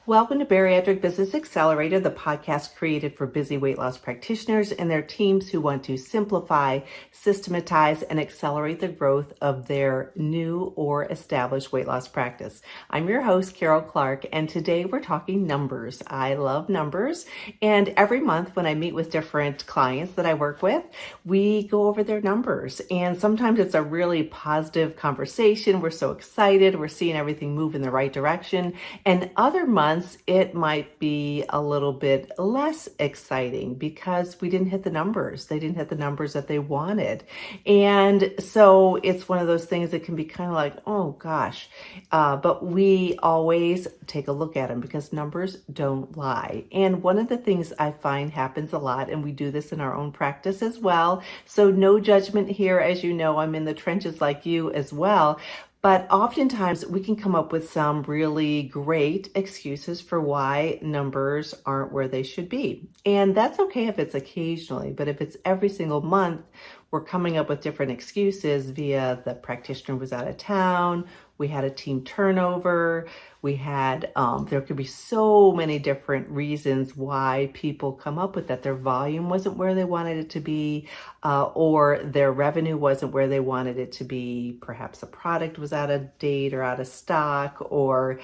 Welcome to Bariatric Business Accelerator, the podcast created for busy weight loss practitioners and their teams who want to simplify, systematize, and accelerate the growth of their new or established weight loss practice. I'm your host, Karol Clark, and today we're talking numbers. I love numbers, and every month when I meet with different clients that I work with, we go over their numbers, and sometimes it's a really positive conversation. We're so excited. We're seeing everything move in the right direction, and other months, it might be a little bit less exciting because we didn't hit the numbers. They didn't hit the numbers that they wanted. And so it's one of those things that can be kind of like, oh gosh, but we always take a look at them because numbers don't lie. And one of the things I find happens a lot, and we do this in our own practice as well. So no judgment here. As you know, I'm in the trenches like you as well. But oftentimes we can come up with some really great excuses for why numbers aren't where they should be. And that's okay if it's occasionally, but if it's every single month, we're coming up with different excuses via the practitioner was out of town, we had a team turnover, we had, there could be so many different reasons why people come up with that. Their volume wasn't where they wanted it to be, or their revenue wasn't where they wanted it to be. Perhaps a product was out of date or out of stock, or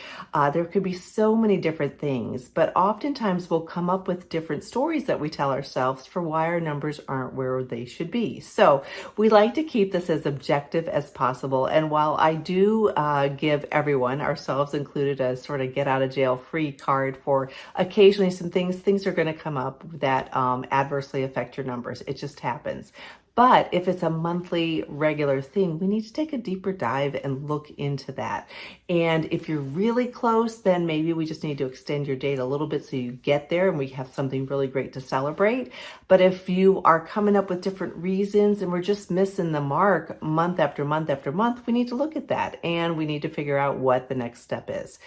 there could be so many different things. But oftentimes we'll come up with different stories that we tell ourselves for why our numbers aren't where they should be. So we like to keep this as objective as possible. And while I do give everyone, ourselves included, a sort of get out of jail free card for occasionally some things are going to come up that adversely affect your numbers. It just happens. But if it's a monthly regular thing, we need to take a deeper dive and look into that. And if you're really close, then maybe we just need to extend your date a little bit so you get there and we have something really great to celebrate. But if you are coming up with different reasons and we're just missing the mark month after month after month, we need to look at that and we need to figure out what the next step is.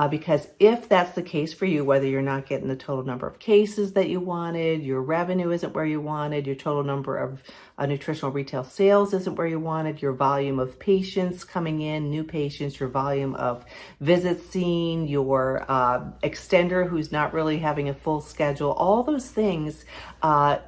Because if that's the case for you, whether you're not getting the total number of cases that you wanted, your revenue isn't where you wanted, your total number of nutritional retail sales isn't where you wanted, your volume of patients coming in, new patients, your volume of visits seen, your extender who's not really having a full schedule, all those things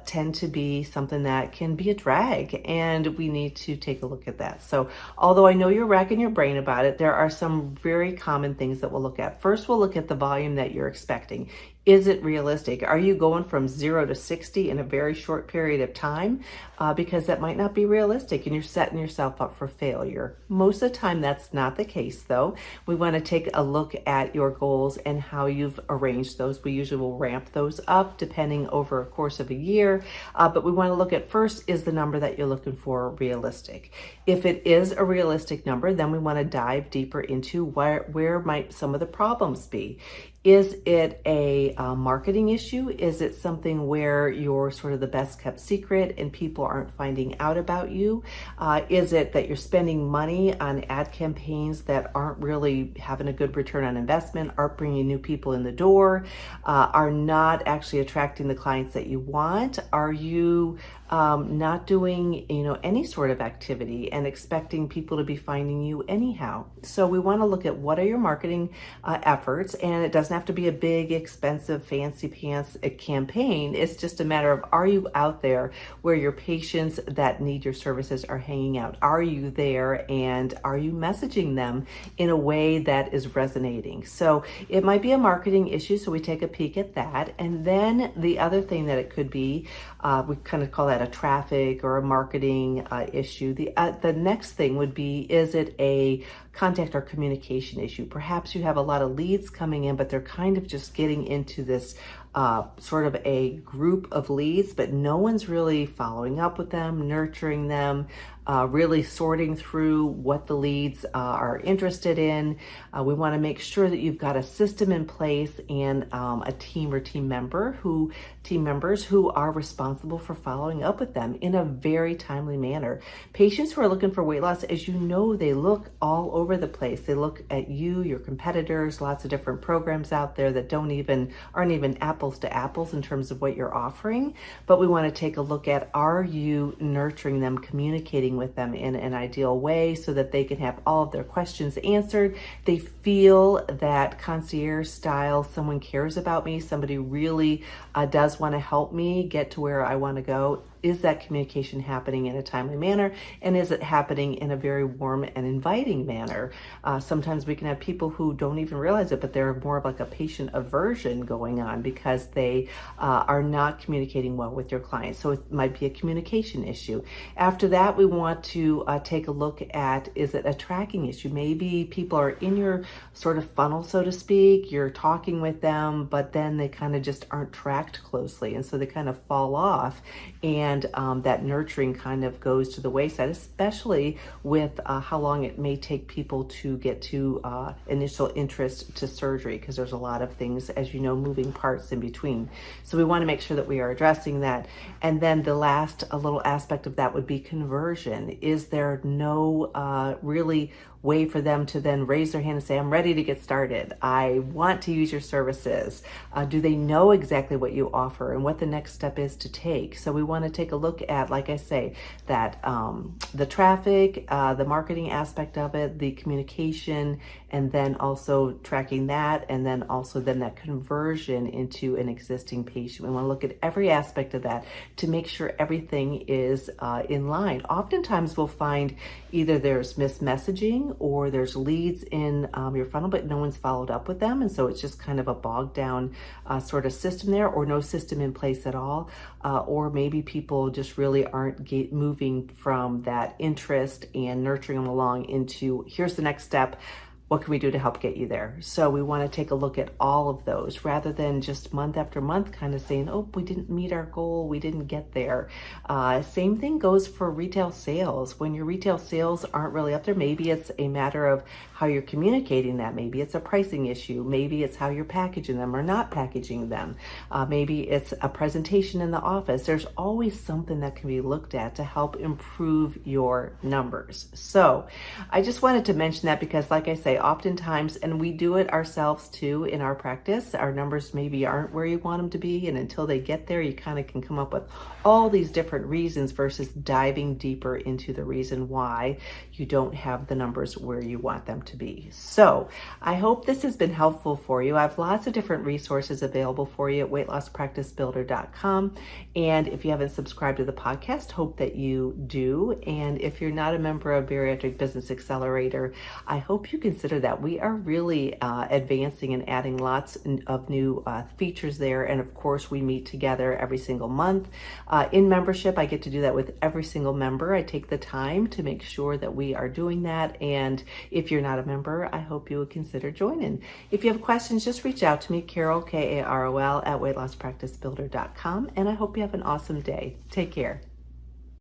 tend to be something that can be a drag, and we need to take a look at that. So although I know you're racking your brain about it, there are some very common things that we'll look at. First, we'll look at the volume that you're expecting. Is it realistic? Are you going from 0 to 60 in a very short period of time? Because that might not be realistic and you're setting yourself up for failure. Most of the time that's not the case though. We want to take a look at your goals and how you've arranged those. We usually will ramp those up depending over a course of a year. But we want to look at first, is the number that you're looking for realistic? If it is a realistic number, then we want to dive deeper into where might some of the problems be. Is it a marketing issue? Is it something where you're sort of the best kept secret and people aren't finding out about you? Is it that you're spending money on ad campaigns that aren't really having a good return on investment, aren't bringing new people in the door, are not actually attracting the clients that you want? Are you not doing, any sort of activity and expecting people to be finding you anyhow? So we want to look at what are your marketing efforts, and it doesn't have to be a big, expensive, fancy pants campaign. It's just a matter of, are you out there where your patients that need your services are hanging out? Are you there, and are you messaging them in a way that is resonating? So it might be a marketing issue, so we take a peek at that. And then the other thing that it could be, we kind of call that a traffic or a marketing issue. The next thing would be, is it a contact or communication issue? Perhaps you have a lot of leads coming in, but they're kind of just getting into this sort of a group of leads, but no one's really following up with them, nurturing them, really sorting through what the leads are interested in. We want to make sure that you've got a system in place and a team or team members who are responsible for following up with them in a very timely manner. Patients who are looking for weight loss, as you know, they look all over the place. They look at you, your competitors, lots of different programs out there that aren't even apples to apples in terms of what you're offering. But we want to take a look at, are you nurturing them, communicating with them in an ideal way so that they can have all of their questions answered. They feel that concierge style, someone cares about me, somebody really does want to help me get to where I want to go. Is that communication happening in a timely manner? And is it happening in a very warm and inviting manner? Sometimes we can have people who don't even realize it, but they're more of like a patient aversion going on because they are not communicating well with your clients. So it might be a communication issue. After that, we want to take a look at, is it a tracking issue? Maybe people are in your sort of funnel, so to speak. You're talking with them, but then they kind of just aren't tracked closely. And so they kind of fall off. And that nurturing kind of goes to the wayside, especially with how long it may take people to get to initial interest to surgery, because there's a lot of things, as you know, moving parts in between. So we want to make sure that we are addressing that. And then the last little aspect of that would be conversion. Is there no really way for them to then raise their hand and say, I'm ready to get started. I want to use your services. Do they know exactly what you offer and what the next step is to take? So we want to take a look at, like I say, that the traffic, the marketing aspect of it, the communication, and then also tracking that, and then also then that conversion into an existing patient. We want to look at every aspect of that to make sure everything is in line. Oftentimes we'll find either there's mismessaging or there's leads in your funnel, but no one's followed up with them. And so it's just kind of a bogged down sort of system there, or no system in place at all. Or maybe people just really aren't moving from that interest and nurturing them along into, here's the next step. What can we do to help get you there? So we want to take a look at all of those rather than just month after month kind of saying, oh, we didn't meet our goal, we didn't get there. Same thing goes for retail sales. When your retail sales aren't really up there, maybe it's a matter of how you're communicating that. Maybe it's a pricing issue. Maybe it's how you're packaging them or not packaging them. Maybe it's a presentation in the office. There's always something that can be looked at to help improve your numbers. So I just wanted to mention that because, like I say, oftentimes, and we do it ourselves too in our practice, our numbers maybe aren't where you want them to be, and until they get there, you kind of can come up with all these different reasons versus diving deeper into the reason why you don't have the numbers where you want them to be. So I hope this has been helpful for you. I have lots of different resources available for you at weightlosspracticebuilder.com. And if you haven't subscribed to the podcast, hope that you do. And if you're not a member of Bariatric Business Accelerator, I hope you consider that. We are really advancing and adding lots of new features there. And of course, we meet together every single month. In membership, I get to do that with every single member. I take the time to make sure that we are doing that. And if you're not a member, I hope you would consider joining. If you have questions, just reach out to me, Karol, Karol, at weightlosspracticebuilder.com. And I hope you have an awesome day. Take care.